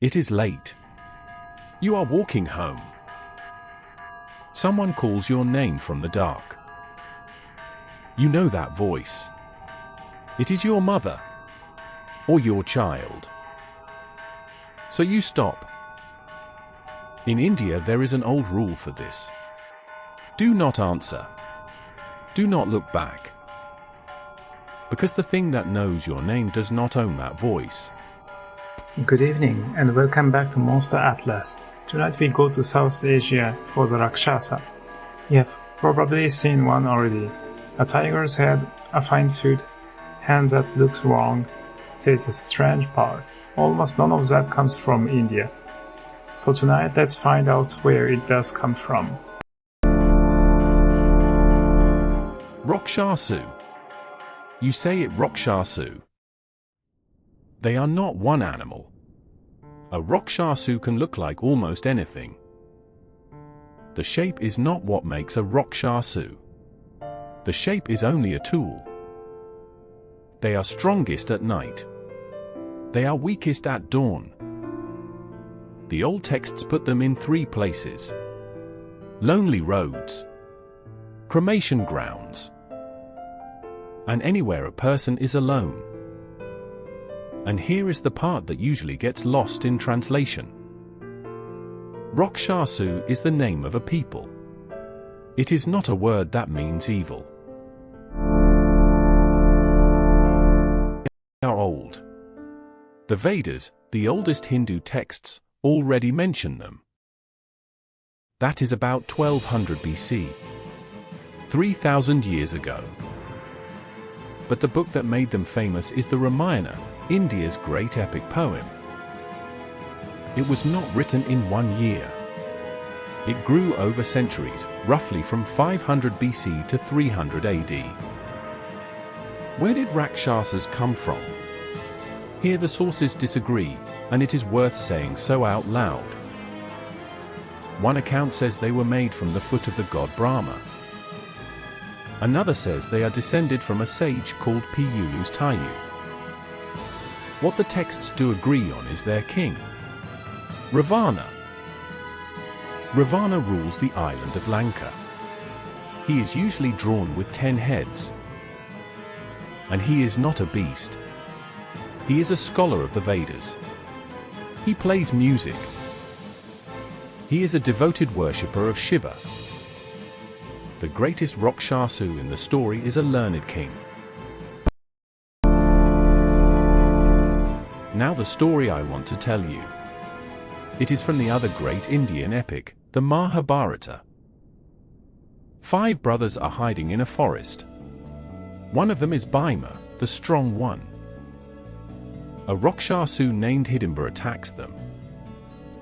It is late. You are walking home. Someone calls your name from the dark. You know that voice. It is your mother or your child. So you stop. In India, there is an old rule for this. Do not answer. Do not look back. Because the thing that knows your name does not own that voice. Good evening and welcome back to Monster Atlas. Tonight we go to South Asia for the Rakshasa. You have probably seen one already. A tiger's head, a fine suit, hands that looks wrong. There's a strange part. Almost none of that comes from India. So tonight let's find out where it does come from. Rakshasa. You say it Rakshasa. They are not one animal. A Rakshasa can look like almost anything. The shape is not what makes a Rakshasa. The shape is only a tool. They are strongest at night. They are weakest at dawn. The old texts put them in 3 places: lonely roads, cremation grounds, and anywhere a person is alone. And here is the part that usually gets lost in translation. Rakshasa is the name of a people. It is not a word that means evil. They are old. The Vedas, the oldest Hindu texts, already mention them. That is about 1200 BC, 3000 years ago. But the book that made them famous is the Ramayana, India's great epic poem. It was not written in 1 year. It grew over centuries, roughly from 500 BC to 300 AD. Where did Rakshasas come from? Here the sources disagree, and it is worth saying so out loud. One account says they were made from the foot of the god Brahma. Another says they are descended from a sage called Piyulu's Tayu. What the texts do agree on is their king, Ravana. Ravana rules the island of Lanka. He is usually drawn with 10 heads. And he is not a beast. He is a scholar of the Vedas. He plays music. He is a devoted worshipper of Shiva. The greatest Rakshasa in the story is a learned king. Now the story I want to tell you. It is from the other great Indian epic, the Mahabharata. 5 brothers are hiding in a forest. One of them is Bhima, the strong one. A Rakshasa named Hidimba attacks them.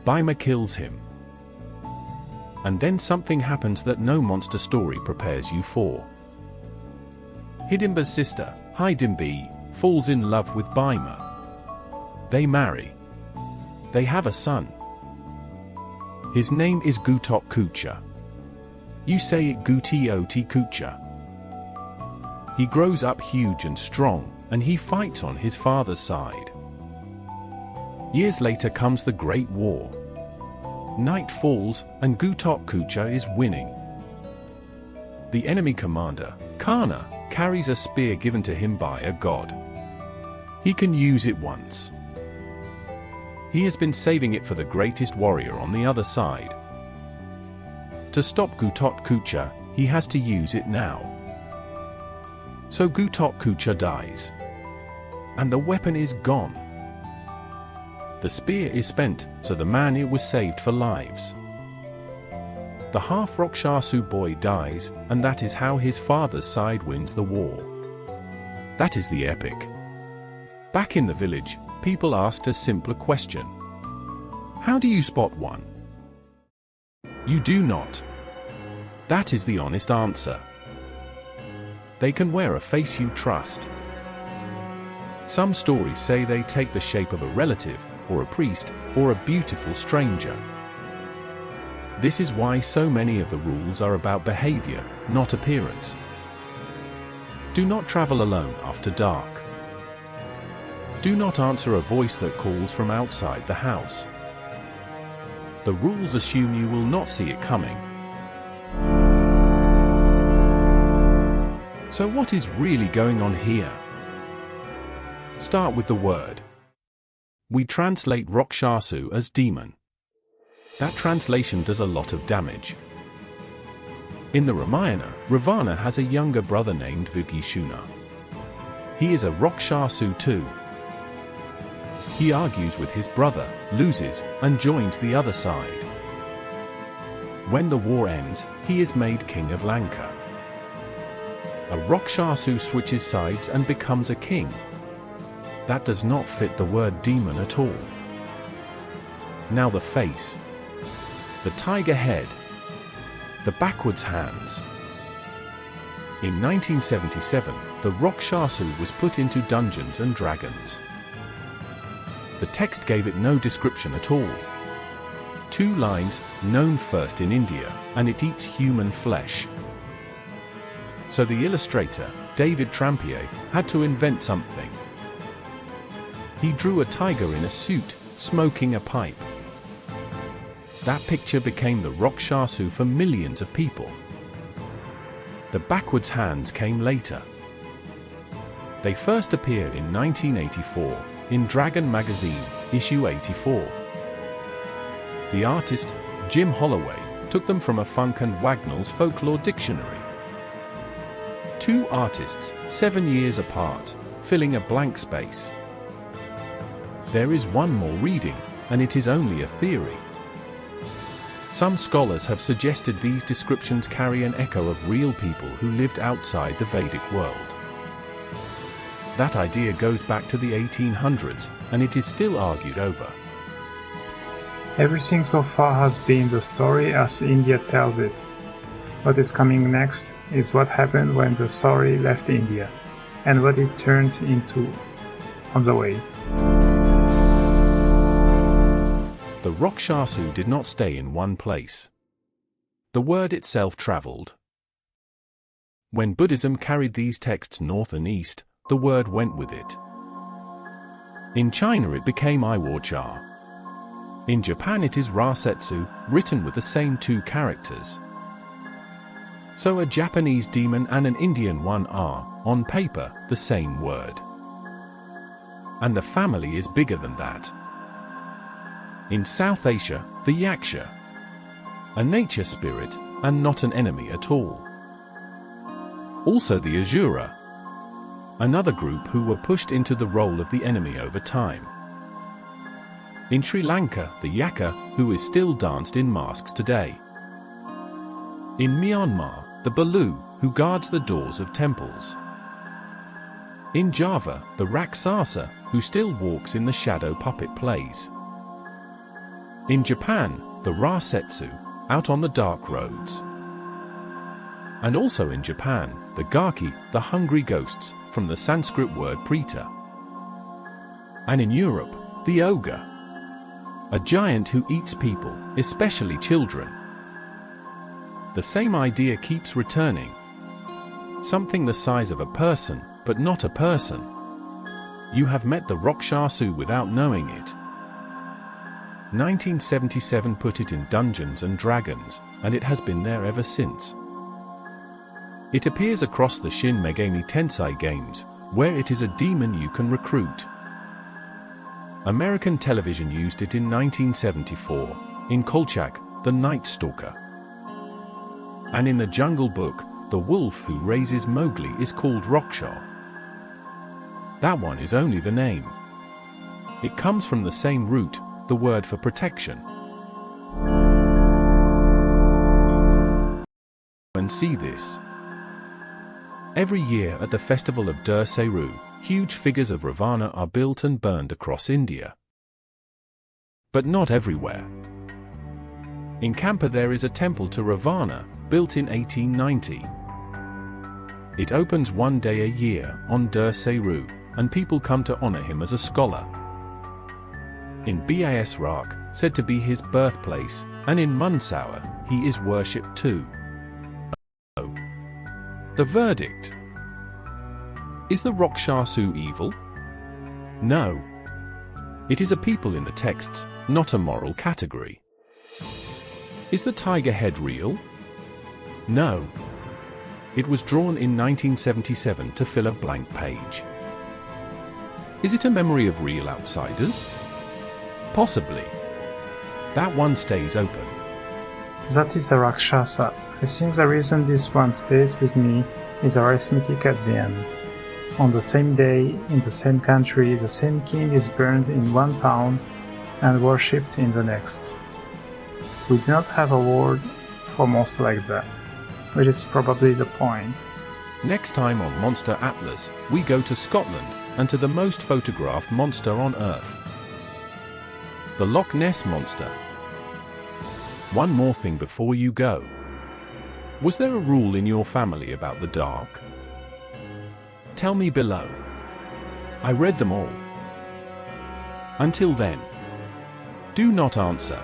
Bhima kills him. And then something happens that no monster story prepares you for. Hidimba's sister, Hidimbi, falls in love with Bhima. They marry. They have a son. His name is Gutok Kucha. You say it Gutioti Kucha. He grows up huge and strong, and he fights on his father's side. Years later comes the Great War. Night falls, and Gutok Kucha is winning. The enemy commander, Karna, carries a spear given to him by a god. He can use it once. He has been saving it for the greatest warrior on the other side. To stop Gutok Kucha, he has to use it now. So Gutok Kucha dies. And the weapon is gone. The spear is spent, so the man it was saved for lives. The half Rakshasa boy dies, and that is how his father's side wins the war. That is the epic. Back in the village, people asked a simpler question. How do you spot one? You do not. That is the honest answer. They can wear a face you trust. Some stories say they take the shape of a relative, or a priest, or a beautiful stranger. This is why so many of the rules are about behavior, not appearance. Do not travel alone after dark. Do not answer a voice that calls from outside the house. The rules assume you will not see it coming. So what is really going on here? Start with the word. We translate Rakshasa as demon. That translation does a lot of damage. In the Ramayana, Ravana has a younger brother named Vibhishana. He is a Rakshasa too. He argues with his brother, loses, and joins the other side. When the war ends, he is made king of Lanka. A Rakshasa switches sides and becomes a king. That does not fit the word demon at all. Now the face. The tiger head. The backwards hands. In 1977, the Rakshasa was put into Dungeons and Dragons. The text gave it no description at all. 2 lines, known first in India, and it eats human flesh. So the illustrator, David Trampier, had to invent something. He drew a tiger in a suit, smoking a pipe. That picture became the Rakshasa for millions of people. The backwards hands came later. They first appeared in 1984, in Dragon magazine, issue 84. The artist, Jim Holloway, took them from a Funk and Wagnall's folklore dictionary. 2 artists, 7 years apart, filling a blank space. There is one more reading, and it is only a theory. Some scholars have suggested these descriptions carry an echo of real people who lived outside the Vedic world. That idea goes back to the 1800s, and it is still argued over. Everything so far has been the story as India tells it. What is coming next is what happened when the story left India, and what it turned into on the way. The Rakshasa did not stay in one place. The word itself traveled. When Buddhism carried these texts north and east, the word went with it. In China it became Iwar. In Japan it is Rasetsu, written with the same 2 characters. So a Japanese demon and an Indian one are, on paper, the same word. And the family is bigger than that. In South Asia, the Yakshi. A nature spirit, and not an enemy at all. Also the Asura. Another group who were pushed into the role of the enemy over time. In Sri Lanka, the Yaka, who is still danced in masks today. In Myanmar, the Balu, who guards the doors of temples. In Java, the Rakshasa, who still walks in the shadow puppet plays. In Japan, the Rasetsu, out on the dark roads. And also in Japan, the Gaki, the hungry ghosts, from the Sanskrit word preta. And in Europe, the ogre. A giant who eats people, especially children. The same idea keeps returning. Something the size of a person, but not a person. You have met the Rakshasa without knowing it. 1977 put it in Dungeons and Dragons, and it has been there ever since. It appears across the Shin Megami Tensei games, where it is a demon you can recruit. American television used it in 1974, in Kolchak, the Night Stalker. And in the Jungle Book, the wolf who raises Mowgli is called Rakshasa. That one is only the name. It comes from the same root, the word for protection. And see this. Every year at the festival of Dussehra, huge figures of Ravana are built and burned across India. But not everywhere. In Kampa there is a temple to Ravana, built in 1890. It opens one day a year, on Dussehra, and people come to honor him as a scholar. In Bas Rak, said to be his birthplace, and in Mandsaur, he is worshipped too. The verdict. Is the Rakshasa evil? No. It is a people in the texts, not a moral category. Is the tiger head real? No. It was drawn in 1977 to fill a blank page. Is it a memory of real outsiders? Possibly. That one stays open. That is a Rakshasa. I think the reason this one stays with me is arithmetic at the end. On the same day, in the same country, the same king is burned in one town and worshipped in the next. We do not have a word for monster like that, which is probably the point. Next time on Monster Atlas, we go to Scotland and to the most photographed monster on Earth. The Loch Ness Monster. One more thing before you go. Was there a rule in your family about the dark? Tell me below. I read them all. Until then, do not answer.